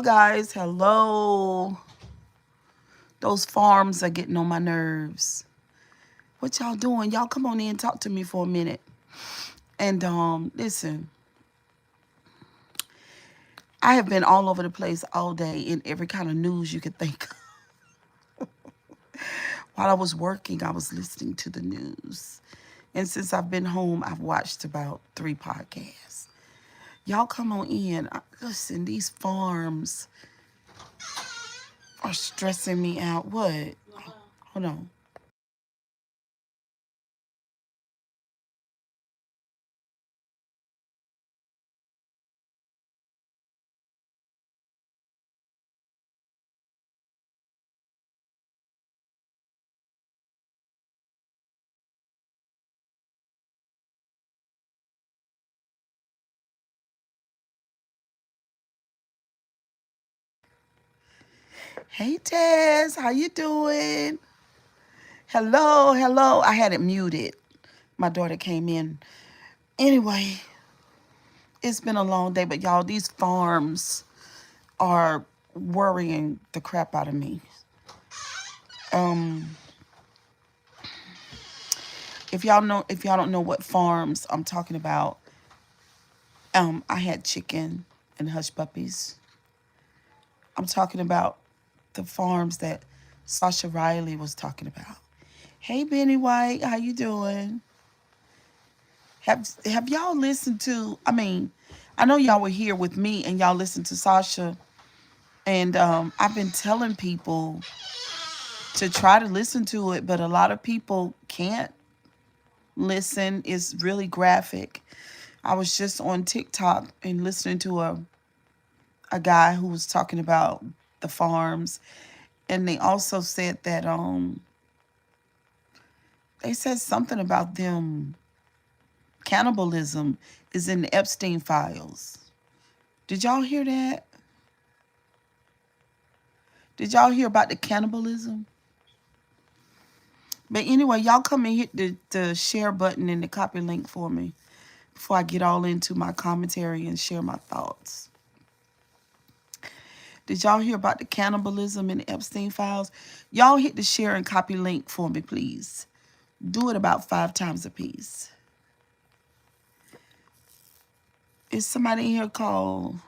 Guys, hello. Those farms are getting on my nerves. What y'all doing? Y'all come on in and talk to me for a minute. And listen, I have been all over the place all day in every kind of news you could think of. While I was working, I was listening to the news. And since I've been home, I've watched about 3 podcasts. Y'all come on in. Listen, these farms are stressing me out. What? Hold on. Hey Tess, how you doing? Hello, hello. I had it muted. My daughter came in. Anyway, it's been a long day, but y'all, these farms are worrying the crap out of me. Um, if y'all don't know what farms I'm talking about, I had chicken and hush puppies. I'm talking about the farms that Sasha Riley was talking about. Hey Benny White, how you doing? Have y'all listened to? I mean, I know y'all were here with me and y'all listened to Sasha, and I've been telling people to try to listen to it, but a lot of people can't listen. It's really graphic. I was just on TikTok and listening to a guy who was talking about the farms, and they also said that they said something about them cannibalism is in the Epstein files. Did y'all hear that? Did y'all hear about the cannibalism? But anyway, y'all come and hit the share button and the copy link for me before I get all into my commentary and share my thoughts. Did y'all hear about the cannibalism in the Epstein files? Y'all hit the share and copy link for me, please. Do it about 5 times a piece. Is somebody in here called?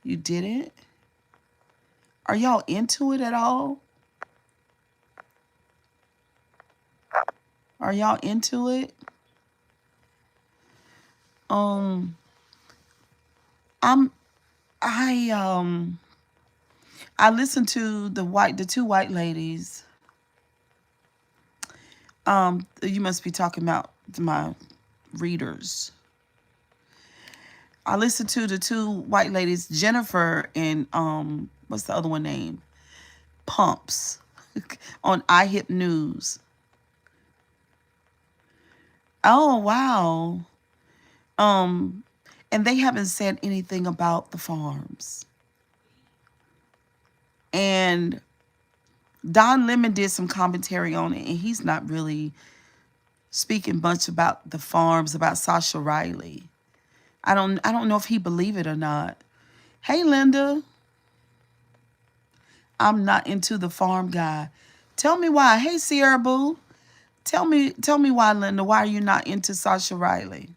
You didn't? Are y'all into it at all? Are y'all into it? Um, I'm I I listened to the two white ladies. You must be talking about my readers. I listened to the two white ladies, Jennifer and what's the other one name? Pumps on iHip News. Oh wow. Um, and they haven't said anything about the farms. And Don Lemon did some commentary on it, and he's not really speaking much about the farms, about Sasha Riley. I don't know if he believe it or not. Hey Linda, I'm not into the farm guy. Tell me why. Hey Sierra Boo. Tell me why, Linda. Why are you not into Sasha Riley?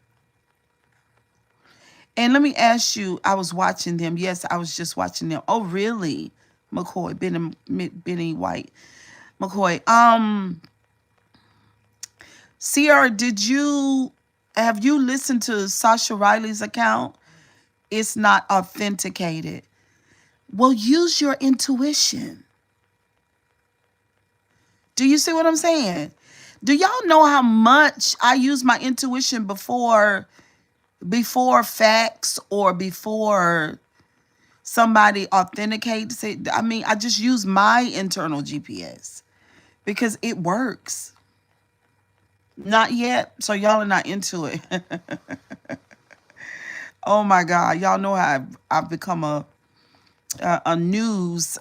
And let me ask you, I was watching them. Yes, I was just watching them. Oh, really? McCoy, Benny White. McCoy. Sierra, have you listened to Sasha Riley's account? It's not authenticated. Well, use your intuition. Do you see what I'm saying? Do y'all know how much I use my intuition before facts or before somebody authenticates it? I mean, I just use my internal GPS because it works. Not yet, so y'all are not into it. Oh my God, y'all know how I've become a news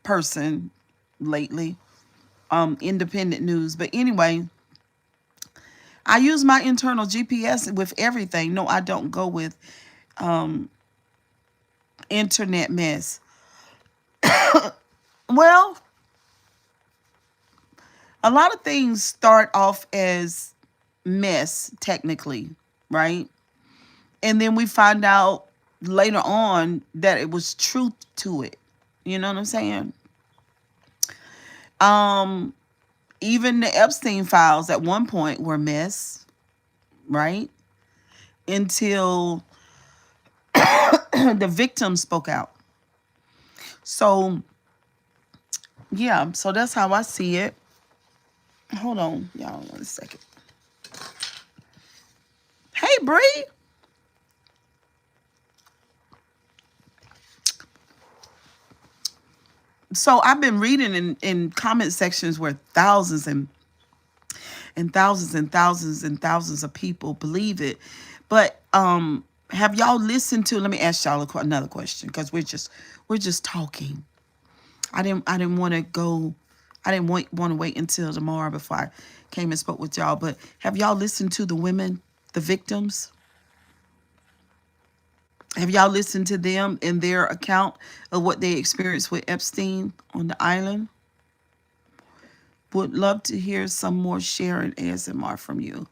person lately, independent news. But anyway, I use my internal GPS with everything. No, I don't go with internet mess. Well, a lot of things start off as mess, technically, right? And then we find out later on that it was truth to it. You know what I'm saying? Um, Even the Epstein files at one point were mess, right? Until the victim spoke out. So yeah, so that's how I see it. Hold on, y'all, 1 second. Hey, Bree. So I've been reading in comment sections where thousands and thousands and thousands and thousands of people believe it. But have y'all listened to? Let me ask y'all another question, because we're just talking. I didn't want to go. I didn't want to wait until tomorrow before I came and spoke with y'all. But have y'all listened to the women, the victims? Have y'all listened to them and their account of what they experienced with Epstein on the island? Would love to hear some more sharing ASMR from you.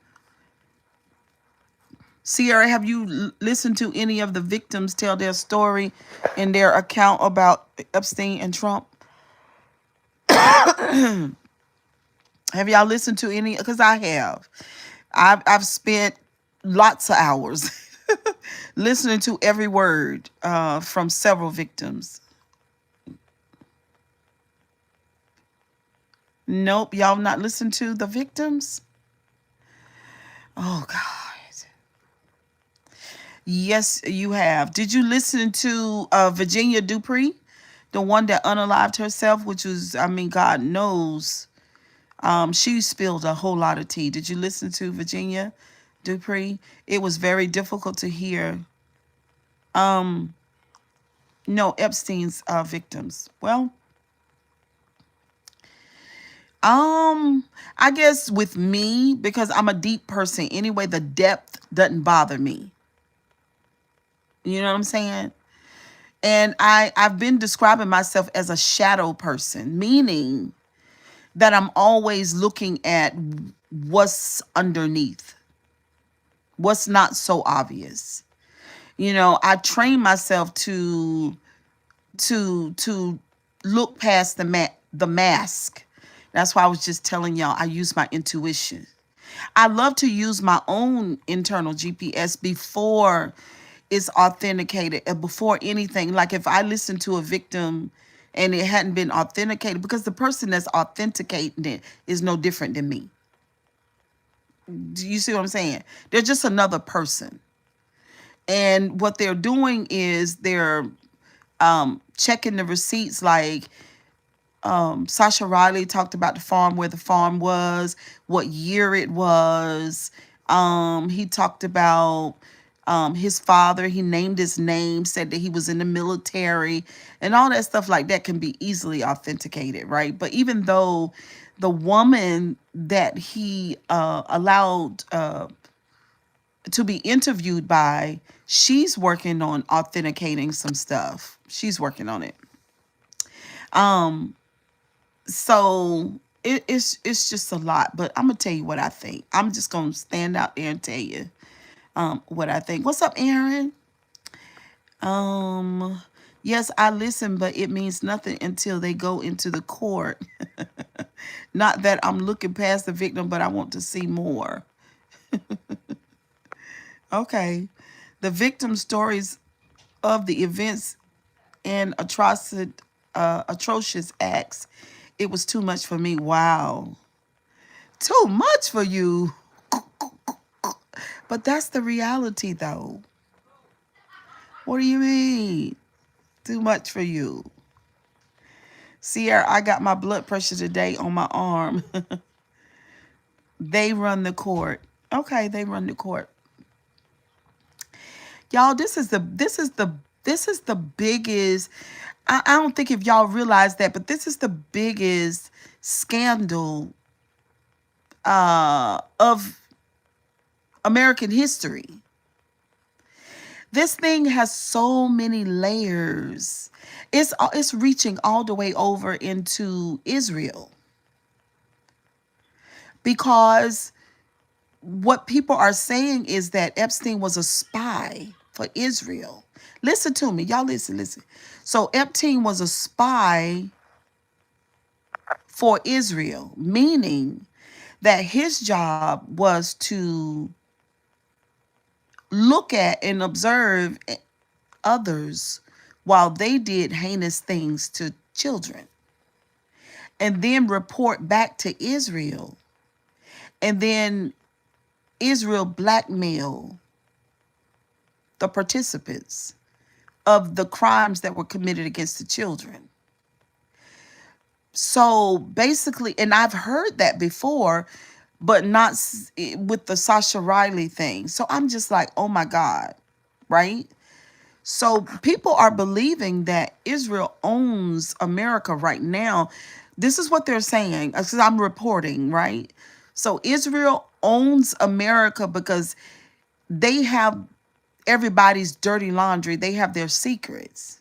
Sierra, have you listened to any of the victims tell their story and their account about Epstein and Trump? Have y'all listened to any? Because I have. I've spent lots of hours listening to every word from several victims. Nope, y'all not listened to the victims? Oh, God. Yes, you have. Did you listen to Virginia Dupree, the one that unalived herself, which was, I mean, God knows, she spilled a whole lot of tea. Did you listen to Virginia Dupree? It was very difficult to hear. No, Epstein's victims. Well, I guess with me, because I'm a deep person anyway, the depth doesn't bother me. You know what I'm saying? And I've been describing myself as a shadow person, meaning that I'm always looking at what's underneath, what's not so obvious. You know, I train myself to look past the mask. That's why I was just telling y'all I use my intuition. I love to use my own internal GPS before it's authenticated and before anything. Like if I listen to a victim and it hadn't been authenticated, because the person that's authenticating it is no different than me. Do you see what I'm saying? They're just another person. And what they're doing is they're checking the receipts, like Sasha Riley talked about the farm, where the farm was, what year it was. He talked about his father. He named his name, said that he was in the military, and all that stuff like that can be easily authenticated, right? But even though the woman that he allowed to be interviewed by, she's working on authenticating some stuff. She's working on it. So it's just a lot, but I'm gonna tell you what I think. I'm just gonna stand out there and tell you what I think. What's up, Aaron? Um, yes, I listen, but it means nothing until they go into the court. Not that I'm looking past the victim, but I want to see more. Okay, the victim stories of the events and atrocious acts. It was too much for me. Wow, too much for you. But that's the reality, though. What do you mean? Too much for you. Sierra, I got my blood pressure today on my arm. They run the court. Okay, they run the court. Y'all, this is the biggest. I don't think if y'all realize that, but this is the biggest scandal of American history. This thing has so many layers. It's reaching all the way over into Israel because what people are saying is that Epstein was a spy for Israel. Listen to me, y'all. Listen. So Epstein was a spy for Israel, meaning that his job was to look at and observe others while they did heinous things to children and then report back to Israel. And then Israel blackmail the participants of the crimes that were committed against the children. So basically, and I've heard that before, but not with the Sasha Riley thing. So I'm just like, oh my God, right? So people are believing that Israel owns America right now. This is what they're saying, because I'm reporting, right? So Israel owns America because they have everybody's dirty laundry. They have their secrets.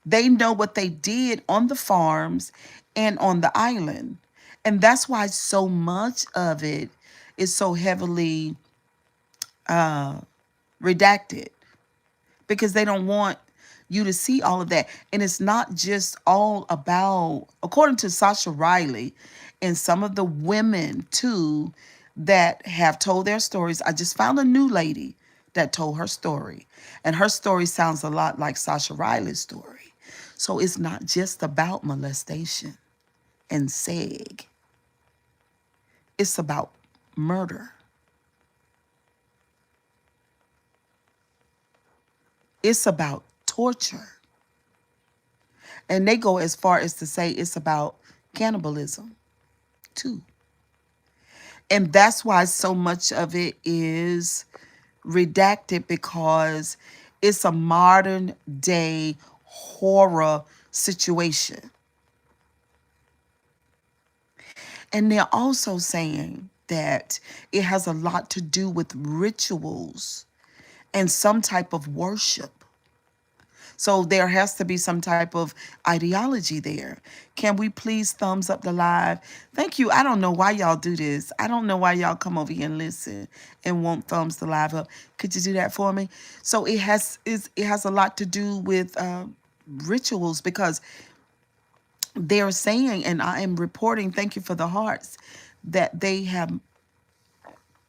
They know what they did on the farms and on the island. And that's why so much of it is so heavily redacted because they don't want you to see all of that. And it's not just all about, according to Sasha Riley and some of the women too that have told their stories. I just found a new lady that told her story. And her story sounds a lot like Sasha Riley's story. So it's not just about molestation and seg. It's about murder. It's about torture. And they go as far as to say it's about cannibalism too. And that's why so much of it is redacted because it's a modern day horror situation. And they're also saying that it has a lot to do with rituals and some type of worship. So there has to be some type of ideology there. Can we please thumbs up the live? Thank you. I don't know why y'all do this. I don't know why y'all come over here and listen and want thumbs the live up. Could you do that for me? So it has a lot to do with rituals because they're saying, and I am reporting, thank you for the hearts, that they have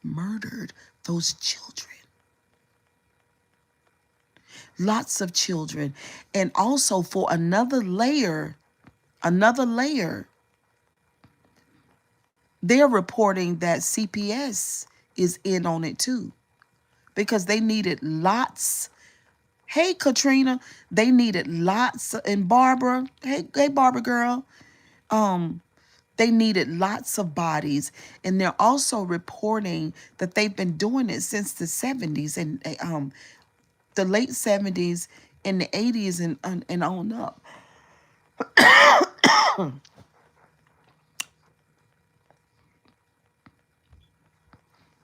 murdered those children. Lots of children. And also for another layer, they're reporting that CPS is in on it too because they needed lots. Hey, Katrina, they needed lots. And Barbara, hey, Barbara girl, they needed lots of bodies. And they're also reporting that they've been doing it since the 70s and the late 70s and the 80s and on up.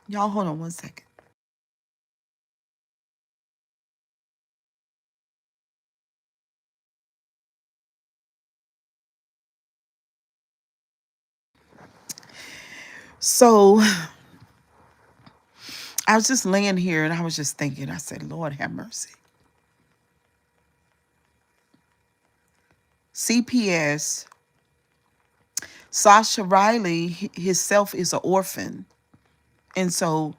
Y'all hold on one second. So I was just laying here and I was just thinking, I said, Lord have mercy. CPS, Sasha Riley himself is an orphan. And so,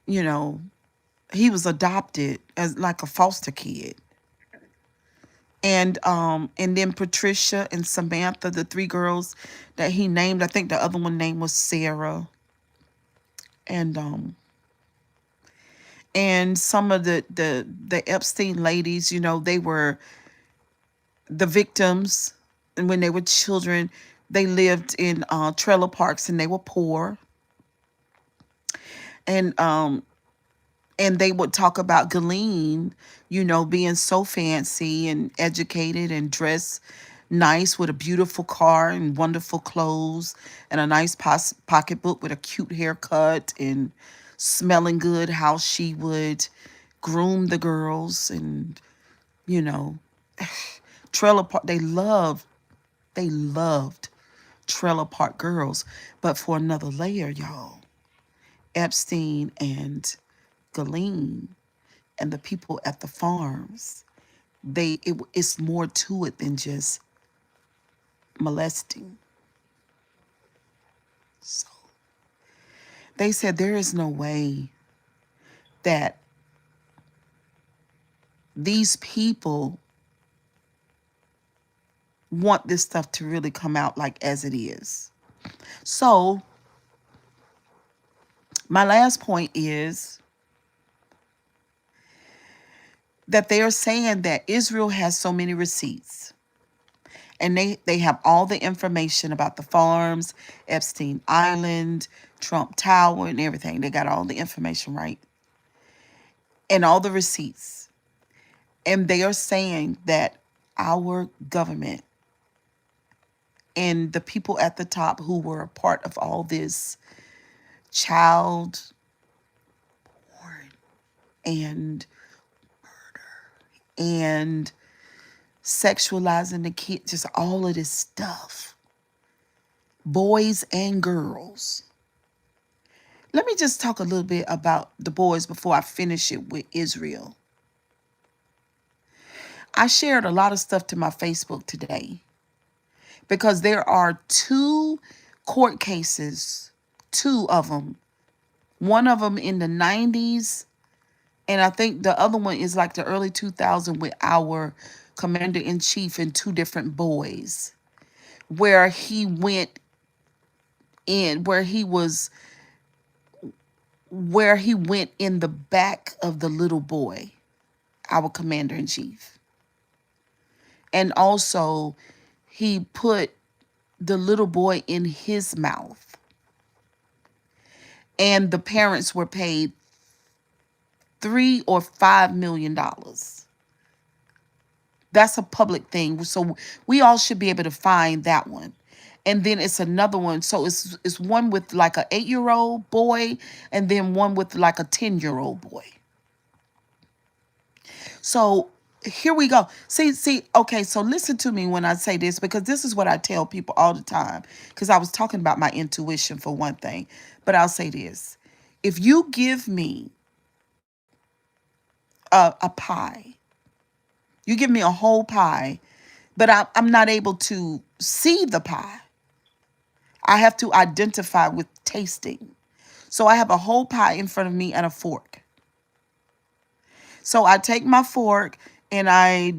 you know, he was adopted as like a foster kid. And then Patricia and Samantha, the three girls that he named, I think the other one name was Sarah. And some of the Epstein ladies, you know, they were the victims. And when they were children, they lived in trailer parks and they were poor. And and they would talk about Ghislaine, you know, being so fancy and educated and dressed nice with a beautiful car and wonderful clothes and a nice pocketbook with a cute haircut and smelling good, how she would groom the girls and, you know, trailer park. They loved trailer park girls. But for another layer, y'all, Epstein and Ghislaine and the people at the farms, it's more to it than just molesting. So they said there is no way that these people want this stuff to really come out like as it is. So my last point is that they are saying that Israel has so many receipts and they have all the information about the farms, Epstein Island, Trump Tower, and everything. They got all the information, right? And all the receipts. And they are saying that our government and the people at the top who were a part of all this child porn and and sexualizing the kids, just all of this stuff, boys and girls. Let me just talk a little bit about the boys before I finish it with Israel. I shared a lot of stuff to my Facebook today because there are two court cases, two of them. One of them in the 90s, and I think the other one is like the early 2000s with our commander-in-chief and two different boys, where he went in, where he went in the back of the little boy, our commander-in-chief. And also he put the little boy in his mouth. And the parents were paid $3 or $5 million. That's a public thing. So we all should be able to find that one. And then it's another one. So it's one with like an 8-year-old boy and then one with like a 10-year-old boy. So here we go. See, okay, so listen to me when I say this, because this is what I tell people all the time. Because I was talking about my intuition for one thing. But I'll say this. If you give me a pie, you give me a whole pie, but I'm not able to see the pie. I have to identify with tasting. So I have a whole pie in front of me and a fork. So I take my fork and I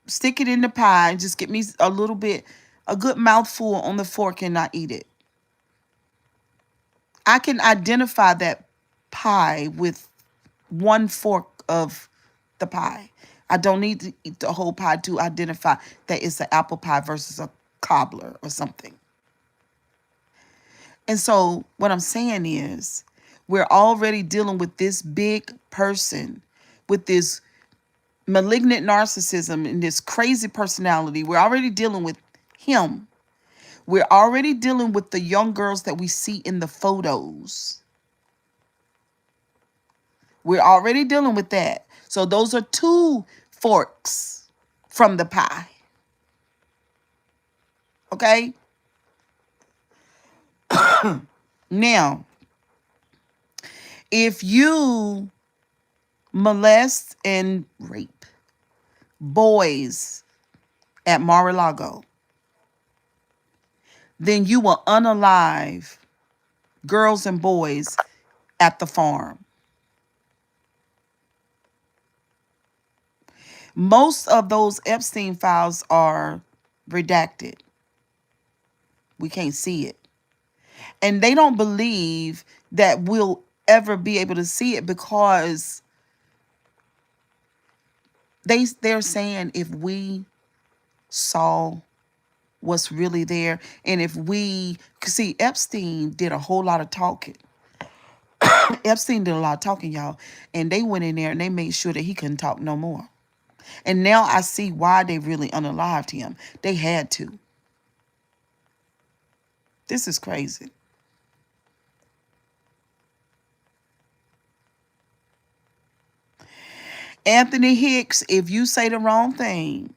stick it in the pie and just get me a little bit, a good mouthful on the fork, and I eat it. I can identify that pie with one fork of the pie. I don't need to eat the whole pie to identify that it's an apple pie versus a cobbler or something. And so what I'm saying is we're already dealing with this big person with this malignant narcissism and this crazy personality. We're already dealing with him. We're already dealing with the young girls that we see in the photos. We're already dealing with that. So those are two forks from the pie. Okay? Now, if you molest and rape boys at Mar-a-Lago, then you will unalive girls and boys at the farm. Most of those Epstein files are redacted. We can't see it. And they don't believe that we'll ever be able to see it because they're saying if we saw what's really there, and if we see, Epstein did a whole lot of talking. Epstein did a lot of talking, y'all, and they went in there and they made sure that he couldn't talk no more. And now I see why they really unalived him. They had to. This is crazy. Anthony Hicks, if you say the wrong thing,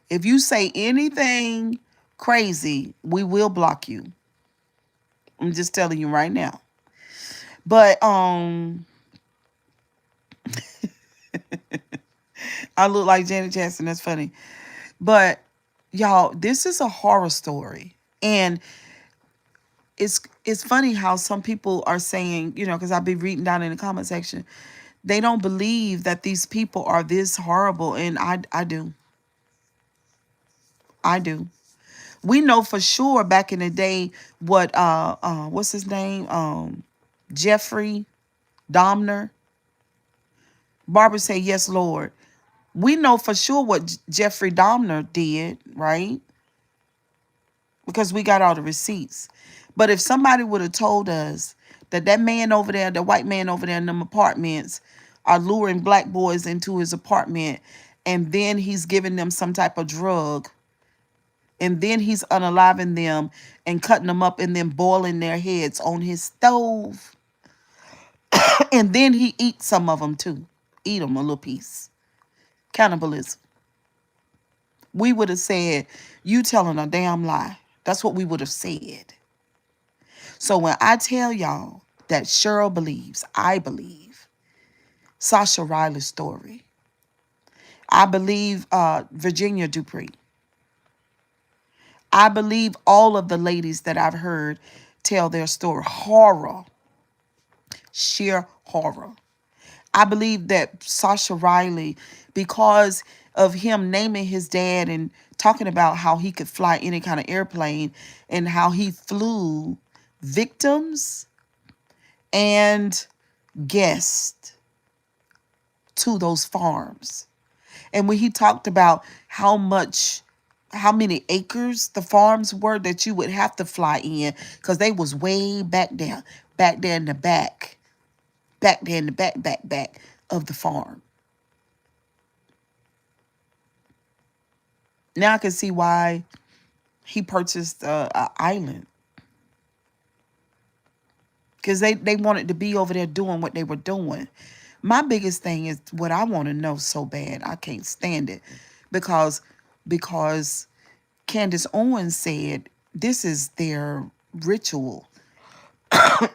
if you say anything crazy, we will block you. I'm just telling you right now. But I look like Janet Jackson. That's funny. But y'all, this is a horror story. And it's funny how some people are saying, because I've been reading down in the comment section, they don't believe that these people are this horrible. And I do. I do. We know for sure back in the day what what's his name? Jeffrey Dahmer. Barbara said, yes, Lord. We know for sure what Jeffrey Dahmer did, right? Because we got all the receipts. But if somebody would have told us that that man over there, the white man over there in them apartments, are luring black boys into his apartment, and then he's giving them some type of drug, and then he's unaliving them and cutting them up and then boiling their heads on his stove, and then he eats some of them too. Eat them a little piece. Cannibalism. We would have said, you telling a damn lie. That's what we would have said. So when I tell y'all that Cheryl believes, I believe Sasha Riley's story. I believe Virginia Dupree. I believe all of the ladies that I've heard tell their story. Horror. Sheer horror. I believe that Sasha Riley, because of him naming his dad and talking about how he could fly any kind of airplane and how he flew victims and guests to those farms. And when he talked about how many acres the farms were that you would have to fly in, because they was way back there in the back there in the back of the farm. Now I can see why he purchased an island. Because they wanted to be over there doing what they were doing. My biggest thing is what I want to know so bad. I can't stand it. Because Candace Owens said this is their ritual.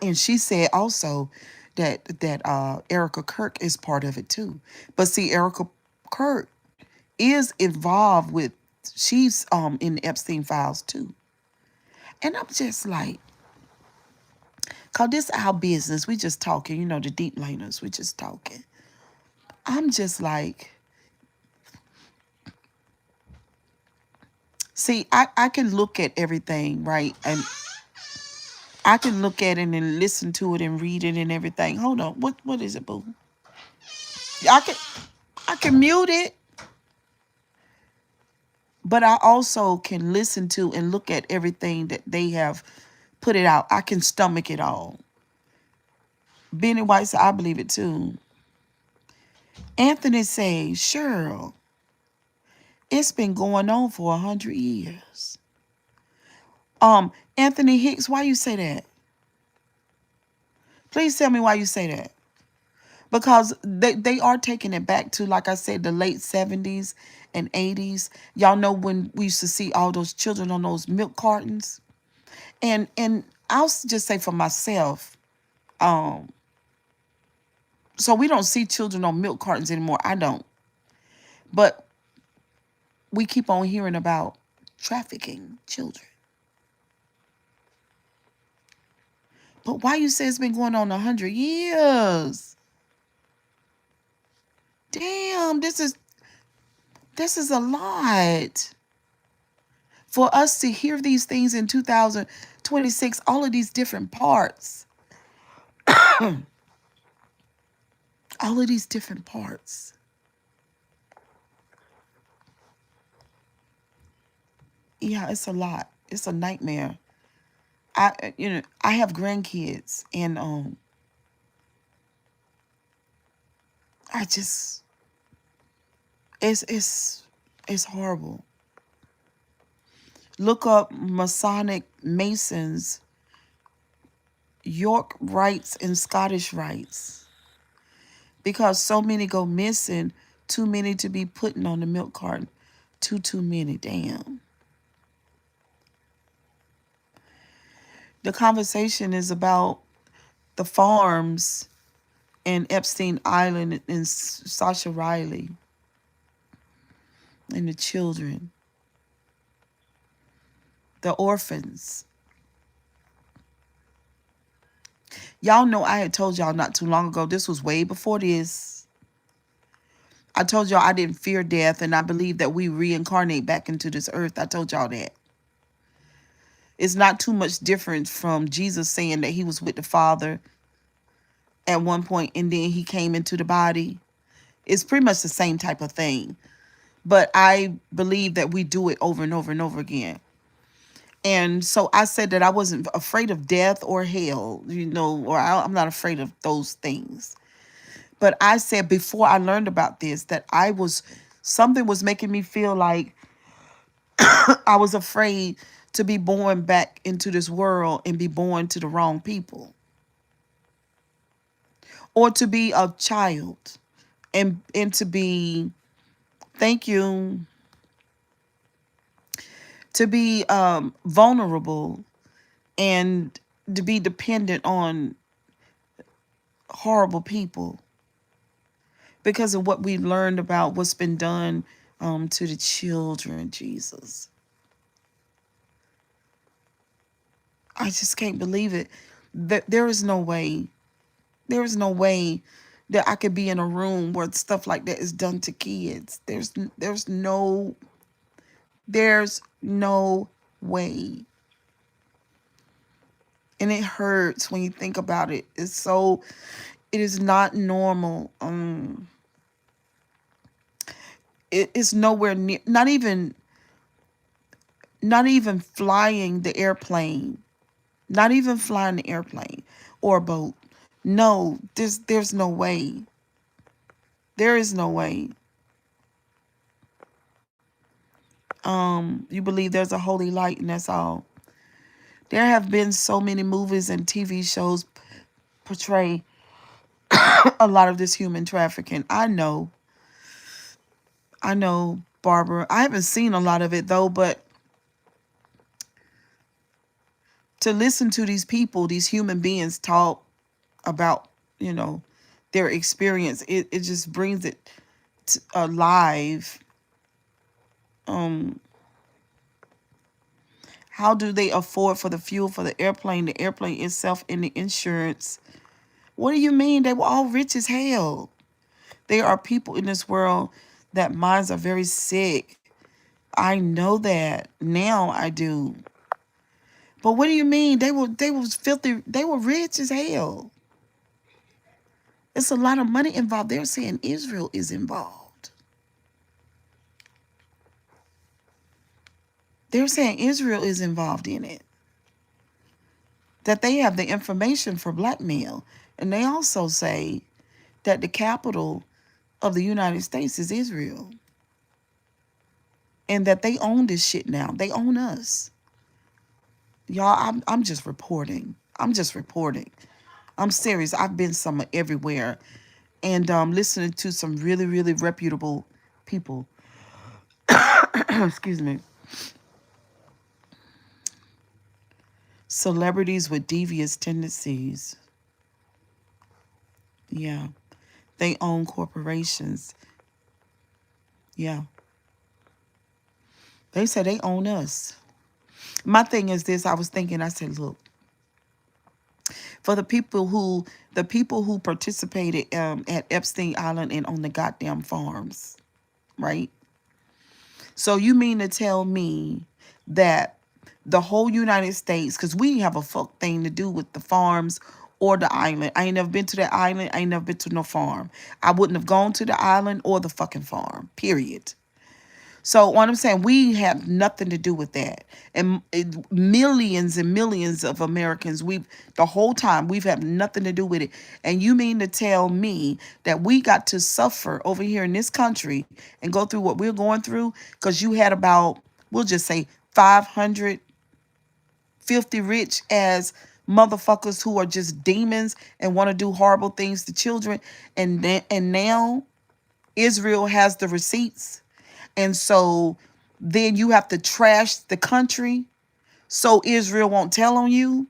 And she said also that Erica Kirk is part of it too. But see, Erica Kirk is involved with, she's in the Epstein files too. And I'm just like, cause this our business. We just talking, the deep laners, we just talking. I'm just like, see, I can look at everything, right? And I can look at it and listen to it and read it and everything. Hold on. What is it, boo? I can mute it. But I also can listen to and look at everything that they have put it out. I can stomach it all. Benny White said, I believe it too. Anthony says, Cheryl, it's been going on for 100 years. Anthony Hicks, why you say that? Please tell me why you say that. Because they are taking it back to, like I said, the late 70s and 80s. Y'all know when we used to see all those children on those milk cartons. And I'll just say for myself, so we don't see children on milk cartons anymore. I don't. But we keep on hearing about trafficking children. But why you say it's been going on 100 years? Damn, this is a lot. For us to hear these things in 2026, all of these different parts. All of these different parts. Yeah, it's a lot. It's a nightmare. I have grandkids, and I just, it's horrible. Look up Masonic Masons, York rites and Scottish rites. because so many go missing, too many to be putting on the milk carton. Too many, damn. The conversation is about the farms and Epstein Island and Sasha Riley and the children, the orphans. Y'all know I had told y'all not too long ago, this was way before this. I told y'all I didn't fear death and I believe that we reincarnate back into this earth. I told y'all that. It's not too much different from Jesus saying that he was with the Father at one point and then he came into the body. It's pretty much the same type of thing. But I believe that we do it over and over and over again. And so I said that I wasn't afraid of death or hell, or I'm not afraid of those things. But I said before I learned about this that something was making me feel like I was afraid to be born back into this world and be born to the wrong people, or to be a child and to be, thank you, to be vulnerable and to be dependent on horrible people because of what we learned about what's been done to the children, Jesus. I just can't believe it. There is no way. There is no way that I could be in a room where stuff like that is done to kids. There's no way. And it hurts when you think about it. It is not normal. It's nowhere near, not even flying the airplane, not even flying the airplane or a boat. No, there's no way. There is no way. You believe there's a holy light and that's all. There have been so many movies and TV shows portray a lot of this human trafficking. I know, Barbara. I haven't seen a lot of it though, but to listen to these people, these human beings talk about, their experience, it just brings it alive. How do they afford for the fuel for the airplane itself, and the insurance? What do you mean? They were all rich as hell. There are people in this world that minds are very sick. I know that. Now I do. But what do you mean? They was filthy. They were rich as hell. It's a lot of money involved. They're saying Israel is involved. They're saying Israel is involved in it. That they have the information for blackmail. And they also say that the capital of the United States is Israel. And that they own this shit now. They own us. Y'all, I'm just reporting. I'm serious. I've been somewhere everywhere and listening to some really, really reputable people. Excuse me. Celebrities with devious tendencies. Yeah. They own corporations. Yeah. They say they own us. My thing is this, I said, look, for the people who participated at Epstein Island and on the goddamn farms, right? So you mean to tell me that the whole United States, because we have a fuck thing to do with the farms or the island. I ain't never been to that island. I ain't never been to no farm. I wouldn't have gone to the island or the fucking farm, period. So what I'm saying, we have nothing to do with that. And millions and millions of Americans, the whole time, we've had nothing to do with it. And you mean to tell me that we got to suffer over here in this country and go through what we're going through because you had about, we'll just say 500 filthy rich as motherfuckers who are just demons and want to do horrible things to children. And now Israel has the receipts. And so then you have to trash the country so Israel won't tell on you.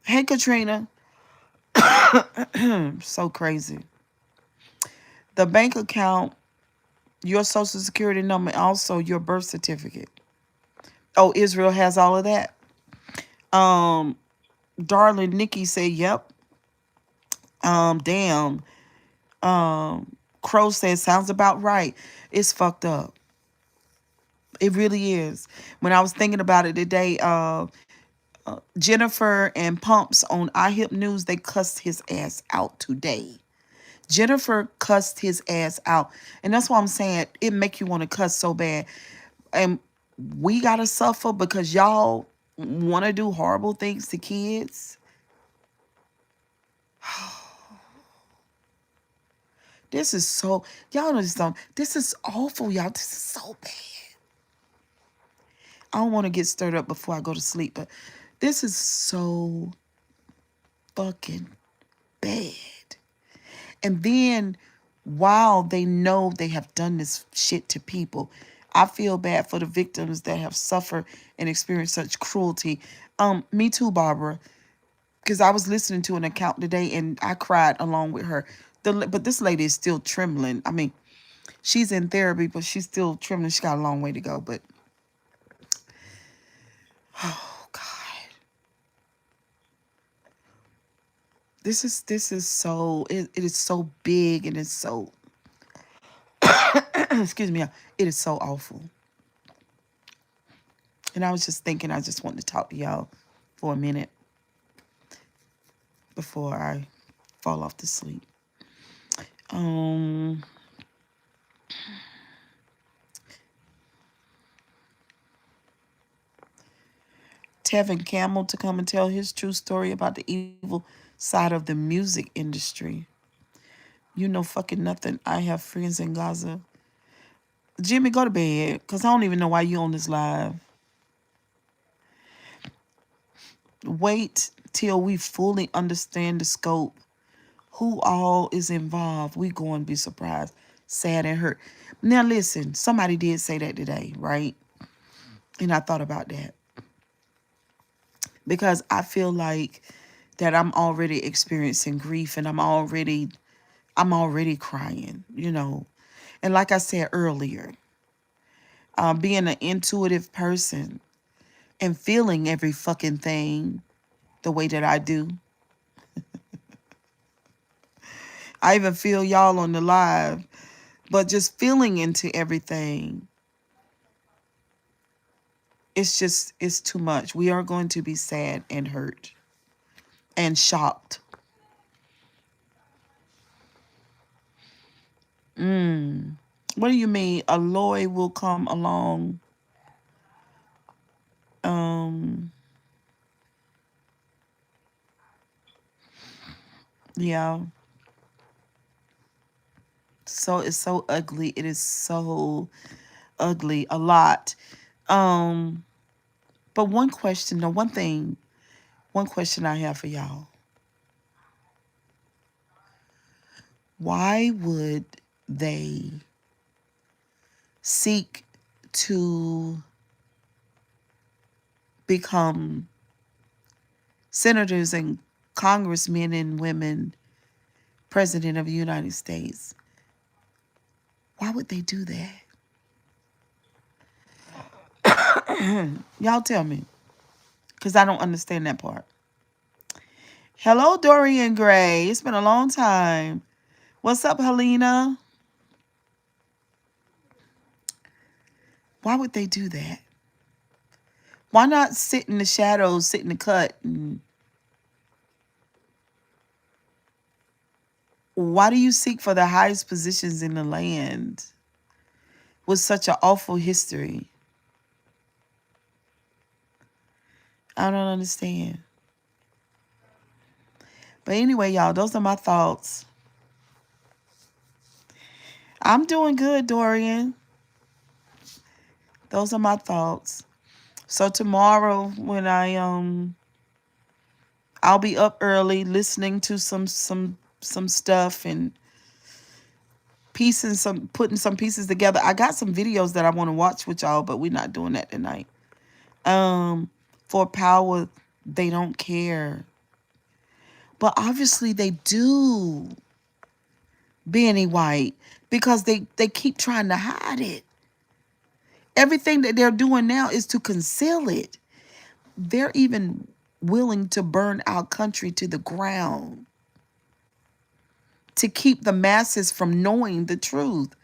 Hey, Katrina. So crazy. The bank account, your social security number, also your birth certificate. Oh, Israel has all of that. Um, darling Nikki said, yep. Damn. Crow said, sounds about right. It's fucked up. It really is. When I was thinking about it today, Jennifer and Pumps on iHip News, they cussed his ass out today. Jennifer cussed his ass out. And that's why I'm saying it make you want to cuss so bad. And we got to suffer because y'all want to do horrible things to kids. This is so, y'all just don't, this is awful, y'all. This is so bad. I don't want to get stirred up before I go to sleep, but this is so fucking bad. And then while they know they have done this shit to people, I feel bad for the victims that have suffered and experienced such cruelty. Me too, Barbara. Because I was listening to an account today and I cried along with her. But this lady is still trembling. I mean, she's in therapy, but she's still trembling. She got a long way to go. But, oh, God. This is so, it is so big and it's so, excuse me, it is so awful. And I was just thinking, I just wanted to talk to y'all for a minute before I fall off to sleep. Tevin Campbell to come and tell his true story about the evil side of the music industry. You know fucking nothing. I have friends in Gaza. Jimmy, go to bed, because I don't even know why you on this live. Wait till we fully understand the scope, who all is involved. We going to be surprised, sad, and hurt. Now listen, somebody did say that today, right? And I thought about that. Because I feel like that I'm already experiencing grief and I'm already crying, you know. And like I said earlier, being an intuitive person and feeling every fucking thing the way that I do. I even feel y'all on the live, but just feeling into everything. It's too much. We are going to be sad and hurt and shocked. What do you mean? Aloy will come along. Yeah. So it's so ugly. It is so ugly. A lot. Um, but one question, no, one question I have for y'all. Why would they seek to become senators and congressmen and women, president of the United States? Why would they do that? Y'all tell me, because I don't understand that part. Hello, Dorian Gray. It's been a long time. What's up, Helena? Why would they do that? Why not sit in the shadows, sit in the cut? And why do you seek for the highest positions in the land with such an awful history? I don't understand. But anyway, y'all, those are my thoughts. I'm doing good, Dorian. Those are my thoughts. So tomorrow when I'll be up early listening to some stuff and piecing some putting some pieces together. I got some videos that I want to watch with y'all, but we're not doing that tonight. Um for power, they don't care. But obviously they do, Benny White, because they keep trying to hide it. Everything that they're doing now is to conceal it. They're even willing to burn our country to the ground to keep the masses from knowing the truth.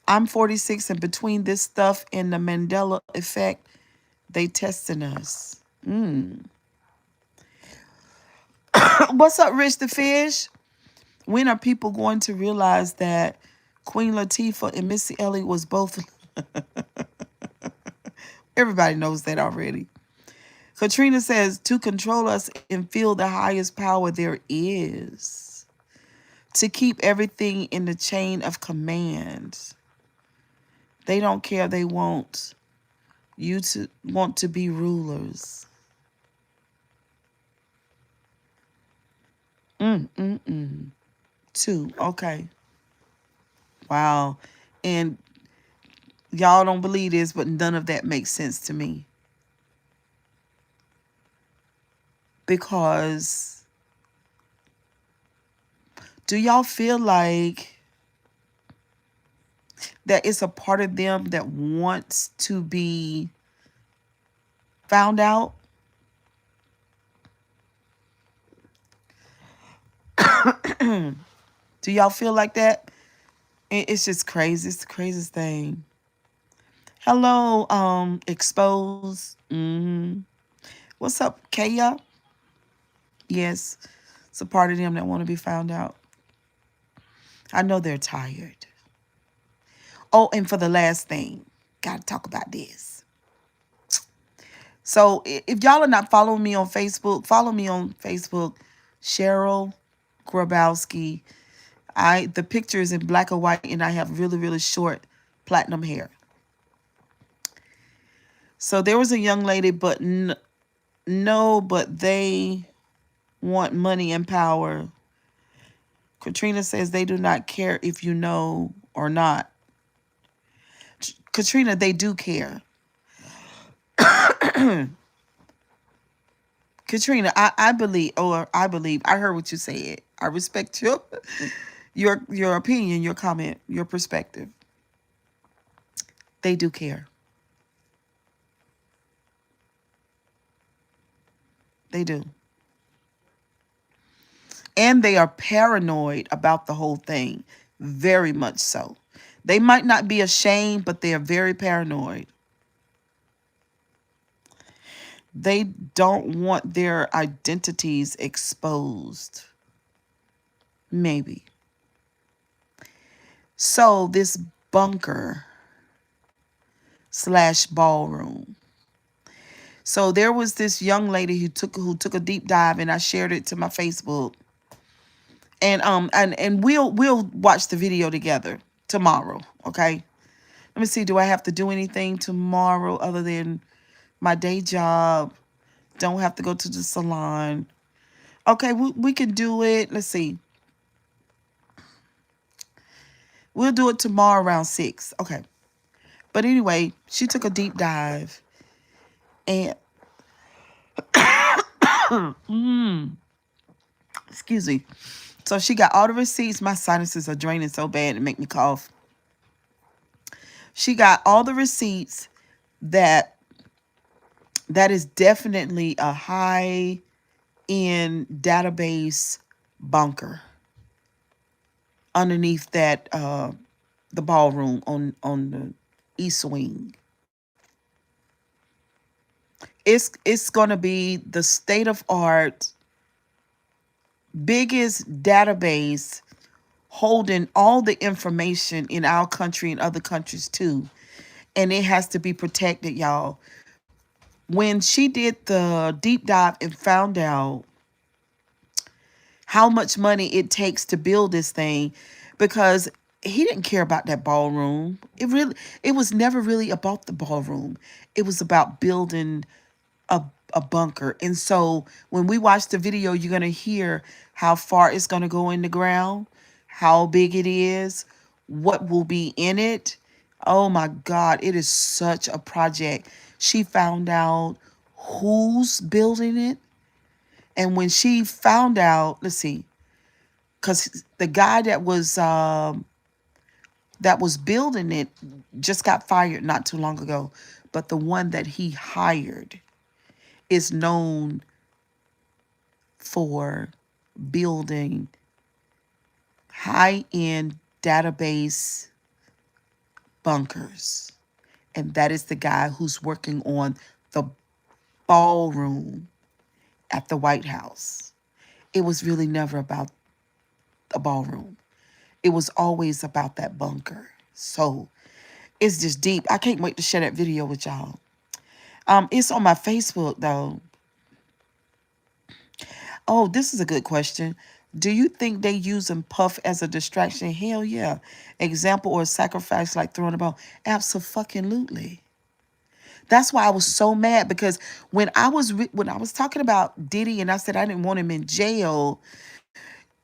I'm 46, and between this stuff and the Mandela effect, they testing us. What's up, Rich the Fish? When are people going to realize that Queen Latifah and Missy Elliott was both? Everybody knows that already. Katrina says, to control us and feel the highest power there is. To keep everything in the chain of command. They don't care. They want you to want to be rulers. Two. Okay. Wow. And y'all don't believe this, but none of that makes sense to me. Because do y'all feel like that it's a part of them that wants to be found out? Do y'all feel like that? It's just crazy. It's the craziest thing. Hello, Exposed. What's up, Kaya? Yes, it's a part of them that want to be found out. I know they're tired. Oh, and for the last thing, gotta talk about this. So if y'all are not following me on Facebook, follow me on Facebook, Cheryl Grabowski. The picture is in black and white, and I have really, really short platinum hair. So there was a young lady, but but they want money and power. Katrina says they do not care if you know or not. Katrina, they do care. Katrina, I believe, I heard what you said. I respect your opinion, your comment, your perspective. They do care. They do. And they are paranoid about the whole thing. Very much so. They might not be ashamed, but they are very paranoid. They don't want their identities exposed. Maybe. So this bunker / ballroom. So there was this young lady who took a deep dive, and I shared it to my Facebook. And we'll watch the video together tomorrow, okay? Let me see, do I have to do anything tomorrow other than my day job? Don't have to go to the salon. Okay, we can do it. Let's see. We'll do it tomorrow around 6. Okay. But anyway, she took a deep dive. And excuse me. So she got all the receipts. My sinuses are draining so bad it make me cough. She got all the receipts that is definitely a high-end database bunker underneath that the ballroom on the east wing. It's gonna be the state of art biggest database holding all the information in our country and other countries too. And it has to be protected, y'all. When she did the deep dive and found out how much money it takes to build this thing, because he didn't care about that ballroom. It was never really about the ballroom. It was about building a a bunker. And so when we watch the video, you're gonna hear how far it's gonna go in the ground, how big it is, what will be in it. Oh my God, it is such a project. She found out who's building it. And when she found out, let's see, because the guy that was building it just got fired not too long ago. But the one that he hired is known for building high end database bunkers. And that is the guy who's working on the ballroom at the White House. It was really never about a ballroom, it was always about that bunker. So it's just deep. I can't wait to share that video with y'all. It's on my Facebook though. Oh, this is a good question. Do you think they using Puff as a distraction? Hell yeah. Example or sacrifice like throwing a ball? Absolutely. That's why I was so mad because when I was talking about Diddy and I said I didn't want him in jail,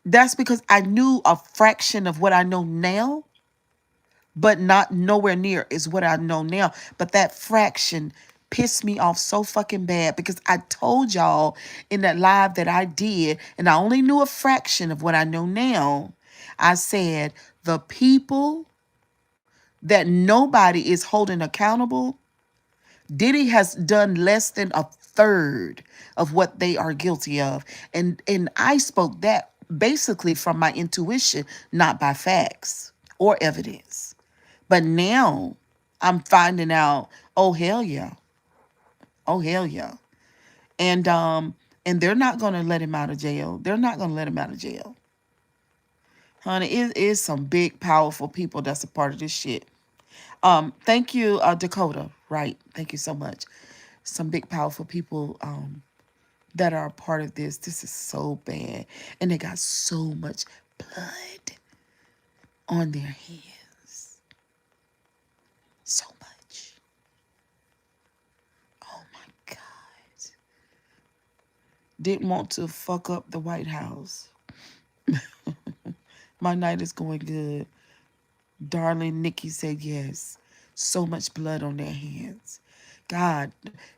that's because I knew a fraction of what I know now, but not nowhere near is what I know now. But that fraction pissed me off so fucking bad because I told y'all in that live that I did, and I only knew a fraction of what I know now. I said the people that nobody is holding accountable, Diddy has done less than a third of what they are guilty of. And I spoke that basically from my intuition, not by facts or evidence. But now I'm finding out, oh hell yeah. Oh hell yeah. And they're not gonna let him out of jail. They're not gonna let him out of jail. Honey, it is some big, powerful people that's a part of this shit. Thank you, Dakota. Right. Thank you so much. Some big, powerful people that are a part of this. This is so bad. And they got so much blood on their hands. So much. Oh my God. Didn't want to fuck up the White House. My night is going good. Darling Nikki said yes. So much blood on their hands. God,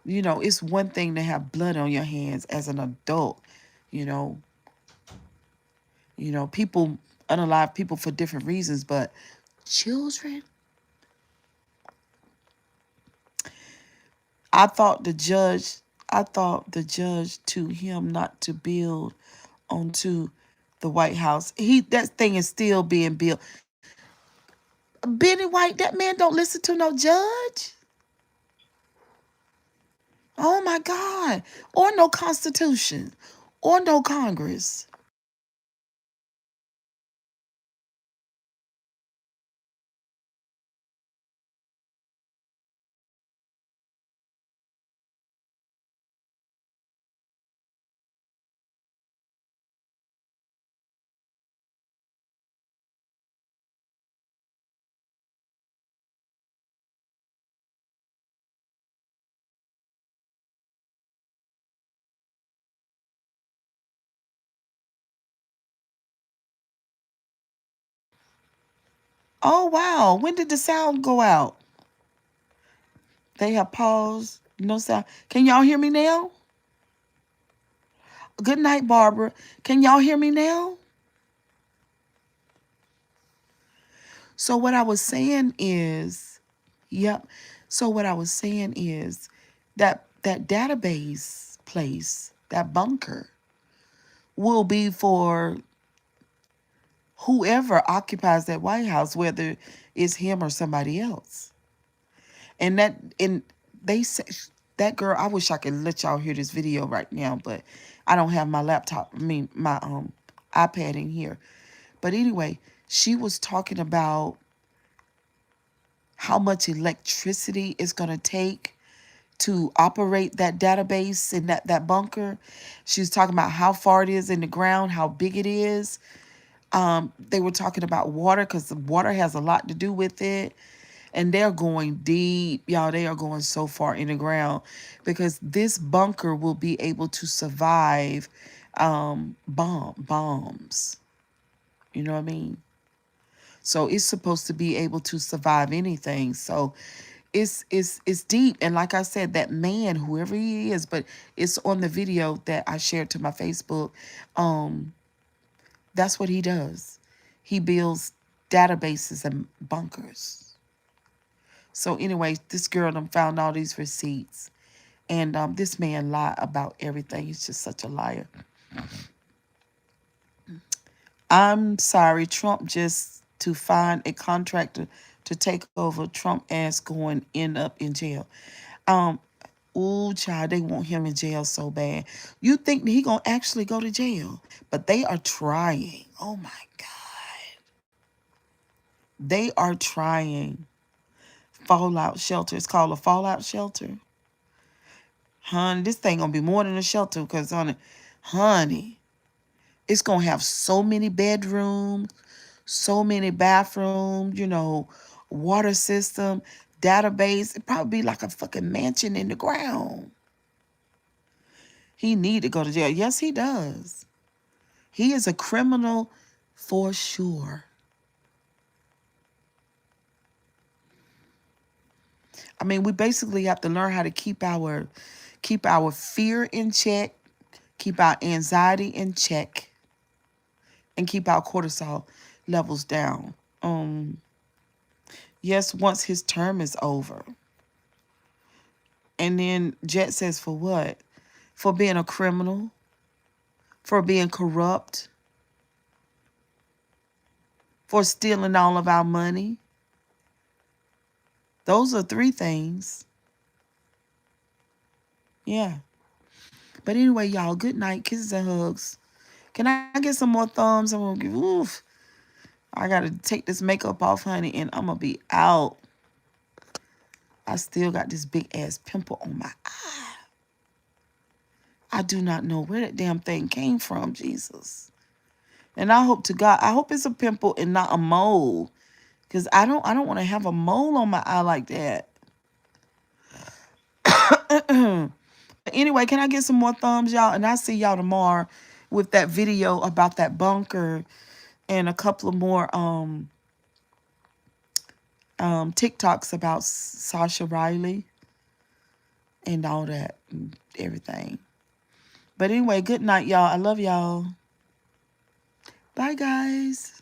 it's one thing to have blood on your hands as an adult. You know, people unalive people for different reasons, but children. I thought the judge, I thought the judge to him not to build onto the White House. That thing is still being built. Benny White, that man don't listen to no judge. Oh my God. Or no Constitution. Or no Congress. Oh wow. When did the sound go out? They have paused. No sound. Can y'all hear me now? Good night, Barbara. Can y'all hear me now? So what I was saying is, yep. So what I was saying is that database place, that bunker, will be for whoever occupies that White House, whether it's him or somebody else. And they say that girl. I wish I could let y'all hear this video right now, but I don't have my laptop. I mean my iPad in here. But anyway, she was talking about how much electricity it's gonna take to operate that database in that bunker. She was talking about how far it is in the ground, how big it is. They were talking about water because the water has a lot to do with it. And they're going deep, y'all. They are going so far in the ground because this bunker will be able to survive bombs. You know what I mean? So it's supposed to be able to survive anything. So it's deep. And like I said, that man, whoever he is, but it's on the video that I shared to my Facebook. Um, that's what he does. He builds databases and bunkers. So anyway, this girl done found all these receipts. And this man lied about everything. He's just such a liar. I'm sorry, Trump just to find a contractor to take over. Trump ass going end up in jail. Um, ooh, child, they want him in jail so bad. You think he gonna actually go to jail? But they are trying. Oh my God, they are trying. Fallout shelter. It's called a fallout shelter. Honey, this thing gonna be more than a shelter, cause honey, it's gonna have so many bedrooms, so many bathrooms, water system, database. It probably be like a fucking mansion in the ground. He need to go to jail. Yes, he does. He is a criminal for sure. I mean, we basically have to learn how to keep our fear in check, keep our anxiety in check, and keep our cortisol levels down. Yes, once his term is over. And then Jet says, for what? For being a criminal, for being corrupt, for stealing all of our money. Those are three things. Yeah. But anyway, y'all, good night. Kisses and hugs. Can I get some more thumbs? I'm going to give, oof. I got to take this makeup off, honey, and I'm going to be out. I still got this big ass pimple on my eye. I do not know where that damn thing came from, Jesus. And I hope to God, I hope it's a pimple and not a mole. Because I don't want to have a mole on my eye like that. But anyway, can I get some more thumbs, y'all? And I'll see y'all tomorrow with that video about that bunker and a couple of more TikToks about Sasha Riley and all that and everything. But anyway, good night, y'all. I love y'all. Bye, guys.